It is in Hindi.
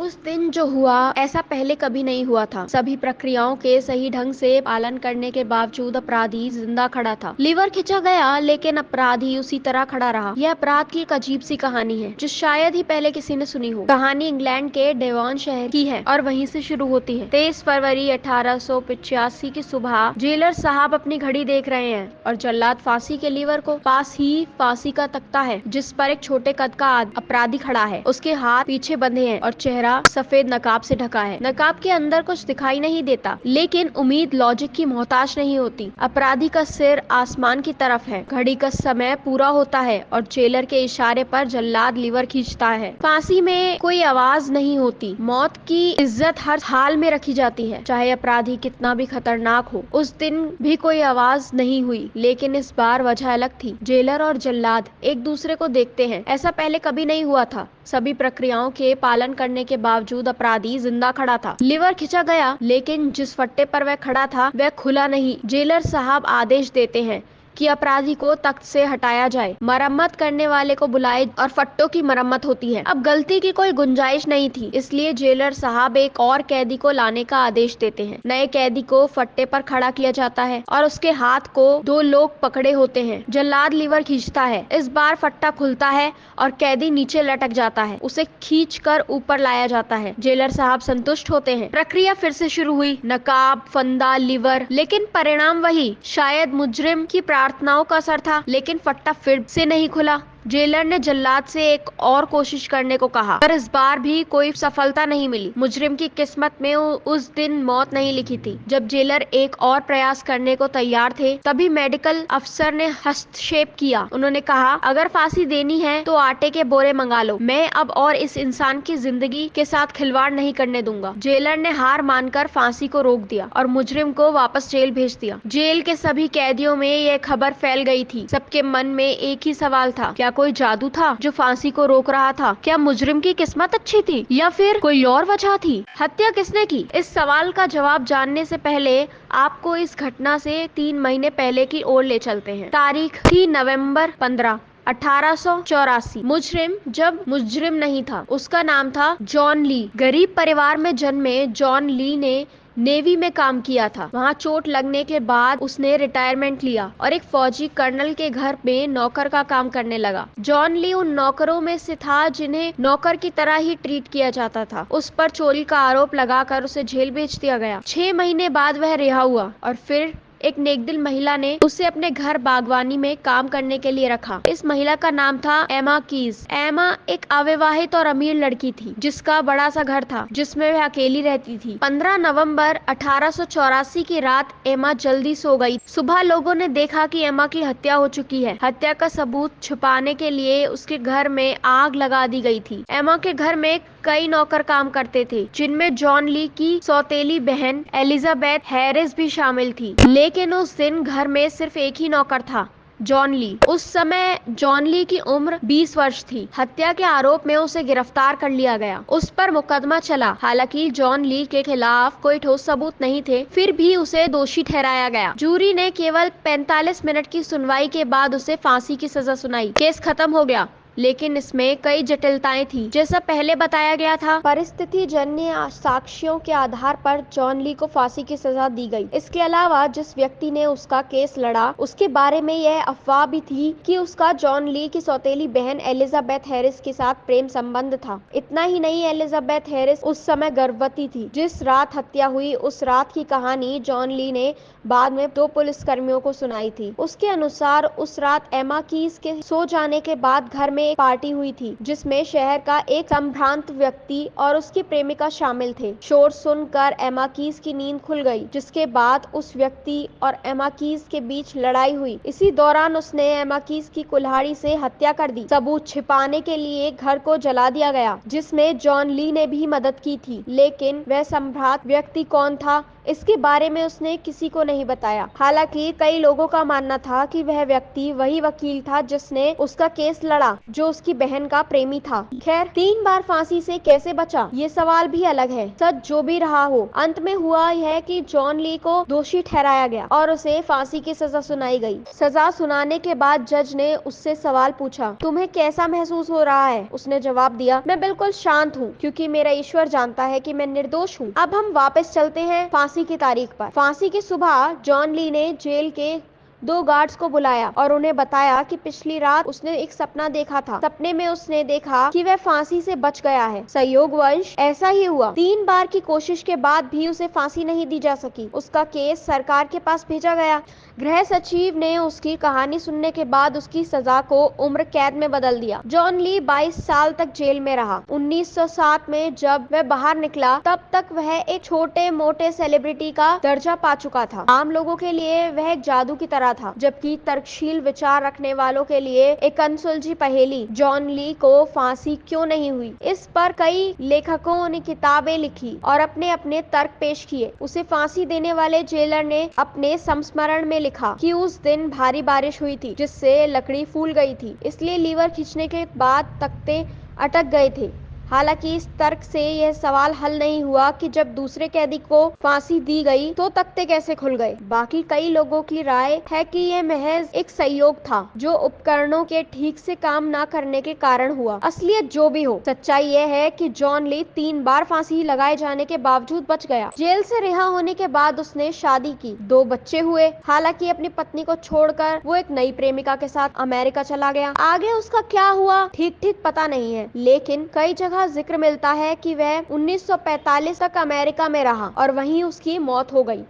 उस दिन जो हुआ ऐसा पहले कभी नहीं हुआ था। सभी प्रक्रियाओं के सही ढंग से पालन करने के बावजूद अपराधी जिंदा खड़ा था। लीवर खींचा गया लेकिन अपराधी उसी तरह खड़ा रहा। यह अपराध की एक अजीब सी कहानी है जो शायद ही पहले किसी ने सुनी हो। कहानी इंग्लैंड के डेवॉन शहर की है और वहीं से शुरू होती है। 23 फरवरी 1885 की सुबह जेलर साहब अपनी घड़ी देख रहे हैं और जल्लाद फांसी के लीवर को पास ही फांसी का तख्ता है जिस पर एक छोटे कद का अपराधी खड़ा है। उसके हाथ पीछे बंधे हैं और चेहरा सफेद नकाब से ढका है। नकाब के अंदर कुछ दिखाई नहीं देता लेकिन उम्मीद लॉजिक की मोहताज नहीं होती। अपराधी का सिर आसमान की तरफ है। घड़ी का समय पूरा होता है और जेलर के इशारे पर जल्लाद लीवर खींचता है। फांसी में कोई आवाज नहीं होती। मौत की इज्जत हर हाल में रखी जाती है चाहे अपराधी कितना भी खतरनाक हो। उस दिन भी कोई आवाज नहीं हुई लेकिन इस बार वजह अलग थी। जेलर और जल्लाद एक दूसरे को देखते हैं। ऐसा पहले कभी नहीं हुआ था। सभी प्रक्रियाओं के पालन करने के बावजूद अपराधी जिंदा खड़ा था। लीवर खींचा गया लेकिन जिस फट्टे पर वह खड़ा था वह खुला नहीं। जेलर साहब आदेश देते हैं कि अपराधी को तख्त से हटाया जाए, मरम्मत करने वाले को बुलाए और फट्टों की मरम्मत होती है। अब गलती की कोई गुंजाइश नहीं थी इसलिए जेलर साहब एक और कैदी को लाने का आदेश देते हैं। नए कैदी को फट्टे पर खड़ा किया जाता है और उसके हाथ को 2 लोग पकड़े होते हैं। जल्लाद लीवर खींचता है। इस बार फट्टा खुलता है और कैदी नीचे लटक जाता है। उसे खींचकर ऊपर लाया जाता है। जेलर साहब संतुष्ट होते हैं। प्रक्रिया फिर से शुरू हुई। नकाब, फंदा, लीवर, लेकिन परिणाम वही। शायद मुजरिम की प्रार्थनाओं का असर था लेकिन फट्टा फिर से नहीं खुला। जेलर ने जल्लाद से एक और कोशिश करने को कहा पर इस बार भी कोई सफलता नहीं मिली। मुजरिम की किस्मत में उस दिन मौत नहीं लिखी थी। जब जेलर एक और प्रयास करने को तैयार थे तभी मेडिकल अफसर ने हस्तक्षेप किया। उन्होंने कहा अगर फांसी देनी है तो आटे के बोरे मंगा लो। मैं अब और इस इंसान की जिंदगी के साथ खिलवाड़ नहीं करने दूंगा। जेलर ने हार मानकर फांसी को रोक दिया और मुजरिम को वापस जेल भेज दिया। जेल के सभी कैदियों में यह खबर फैल गई थी। सबके मन में एक ही सवाल था, क्या कोई जादू था जो फांसी को रोक रहा था? क्या मुजरिम की किस्मत अच्छी थी या फिर कोई और वजह थी? हत्या किसने की? इस सवाल का जवाब जानने से पहले आपको इस घटना से 3 महीने पहले की ओर ले चलते हैं। तारीख थी नवंबर 15, 1884। मुजरिम जब मुजरिम नहीं था। उसका नाम था जॉन ली। गरीब परिवार में जन्मे जॉन ली ने नेवी में काम किया था। वहाँ चोट लगने के बाद उसने रिटायरमेंट लिया और एक फौजी कर्नल के घर में नौकर का काम करने लगा। जॉन ली उन नौकरों में से था जिन्हें नौकर की तरह ही ट्रीट किया जाता था। उस पर चोरी का आरोप लगाकर उसे जेल भेज दिया गया। 6 महीने बाद वह रिहा हुआ और फिर एक नेकदिल महिला ने उसे अपने घर बागवानी में काम करने के लिए रखा। इस महिला का नाम था एमा कीज। एमा एक अविवाहित और अमीर लड़की थी जिसका बड़ा सा घर था जिसमें वह अकेली रहती थी। 15 नवंबर 1884 की रात एमा जल्दी सो गई। सुबह लोगों ने देखा कि एमा की हत्या हो चुकी है। हत्या का सबूत छुपाने के लिए उसके घर में आग लगा दी गई थी। एमा के घर में कई नौकर काम करते थे जिनमें जॉन ली की सौतेली बहन एलिजाबेथ हैरिस भी शामिल थी। लेकिन उस दिन घर में सिर्फ एक ही नौकर था, जॉन ली। उस समय जॉन ली की उम्र 20 वर्ष थी। हत्या के आरोप में उसे गिरफ्तार कर लिया गया। उस पर मुकदमा चला। हालांकि जॉन ली के खिलाफ कोई ठोस सबूत नहीं थे फिर भी उसे दोषी ठहराया गया। जूरी ने केवल 45 मिनट की सुनवाई के बाद उसे फांसी की सजा सुनाई। केस खत्म हो गया लेकिन इसमें कई जटिलताएं थी। जैसा पहले बताया गया था, परिस्थिति जन्य साक्ष्यों के आधार पर जॉन ली को फांसी की सजा दी गई। इसके अलावा जिस व्यक्ति ने उसका केस लड़ा उसके बारे में यह अफवाह भी थी कि उसका जॉन ली की सौतेली बहन एलिजाबेथ हैरिस के साथ प्रेम संबंध था। इतना ही नहीं, एलिजाबेथ हैरिस उस समय गर्भवती थी। जिस रात हत्या हुई उस रात की कहानी जॉन ली ने बाद में 2 पुलिसकर्मियों को सुनाई थी। उसके अनुसार उस रात एमा कीज के सो जाने के बाद घर में एक पार्टी हुई थी जिसमें शहर का एक संभ्रांत व्यक्ति और उसकी प्रेमिका शामिल थे। शोर सुनकर एमा कीज की नींद खुल गई जिसके बाद उस व्यक्ति और एमा कीज के बीच लड़ाई हुई। इसी दौरान उसने एमा कीज की कुल्हाड़ी से हत्या कर दी। सबूत छिपाने के लिए घर को जला दिया गया जिसमें जॉन ली ने भी मदद की थी। लेकिन वह संभ्रांत व्यक्ति कौन था इसके बारे में उसने किसी को नहीं बताया। हालांकि कई लोगों का मानना था कि वह व्यक्ति वही वकील था जिसने उसका केस लड़ा। जो उसकी बहन का प्रेमी था। खैर 3 बार फांसी से कैसे बचा, ये सवाल भी अलग है। सच जो भी रहा हो, अंत में हुआ यह कि जॉन ली को दोषी ठहराया गया और उसे फांसी की सजा सुनाई गई। सजा सुनाने के बाद जज ने उससे सवाल पूछा, तुम्हें कैसा महसूस हो रहा है? उसने जवाब दिया, मैं बिल्कुल शांत हूँ, क्योंकि मेरा ईश्वर जानता है कि मैं निर्दोष हूँ। अब हम वापस चलते हैं फांसी की तारीख पर। फांसी की सुबह जॉन ली ने जेल के 2 गार्ड्स को बुलाया और उन्हें बताया कि पिछली रात उसने एक सपना देखा था। सपने में उसने देखा कि वह फांसी से बच गया है। संयोगवश ऐसा ही हुआ। 3 बार की कोशिश के बाद भी उसे फांसी नहीं दी जा सकी। उसका केस सरकार के पास भेजा गया। गृह सचिव ने उसकी कहानी सुनने के बाद उसकी सजा को उम्र कैद में बदल दिया। जॉन ली 22 साल तक जेल में रहा। 1907 में जब वह बाहर निकला, तब तक वह एक छोटे मोटे सेलिब्रिटी का दर्जा पा चुका था। आम लोगों के लिए वह एक जादू की तरह था, जबकि तर्कशील विचार रखने वालों के लिए एक अनसुलझी पहेली, जॉन ली को फांसी क्यों नहीं हुई। इस पर कई लेखकों ने किताबें लिखी और अपने अपने तर्क पेश किए। उसे फांसी देने वाले जेलर ने अपने संस्मरण में लिखा कि उस दिन भारी बारिश हुई थी, जिससे लकड़ी फूल गई थी, इसलिए लीवर खींचने के बाद तख्ते अटक गए थे। हालांकि इस तर्क से यह सवाल हल नहीं हुआ कि जब दूसरे कैदी को फांसी दी गई तो तख्ते कैसे खुल गए। बाकी कई लोगों की राय है कि यह महज एक संयोग था, जो उपकरणों के ठीक से काम न करने के कारण हुआ। असलियत जो भी हो, सच्चाई यह है कि जॉन ली 3 बार फांसी लगाए जाने के बावजूद बच गया। जेल से रिहा होने के बाद उसने शादी की, 2 बच्चे हुए। हालांकि अपनी पत्नी को छोड़कर वो एक नई प्रेमिका के साथ अमेरिका चला गया। आगे उसका क्या हुआ ठीक ठीक पता नहीं है, लेकिन कई जगह जिक्र मिलता है कि वह 1945 तक अमेरिका में रहा और वहीं उसकी मौत हो गई।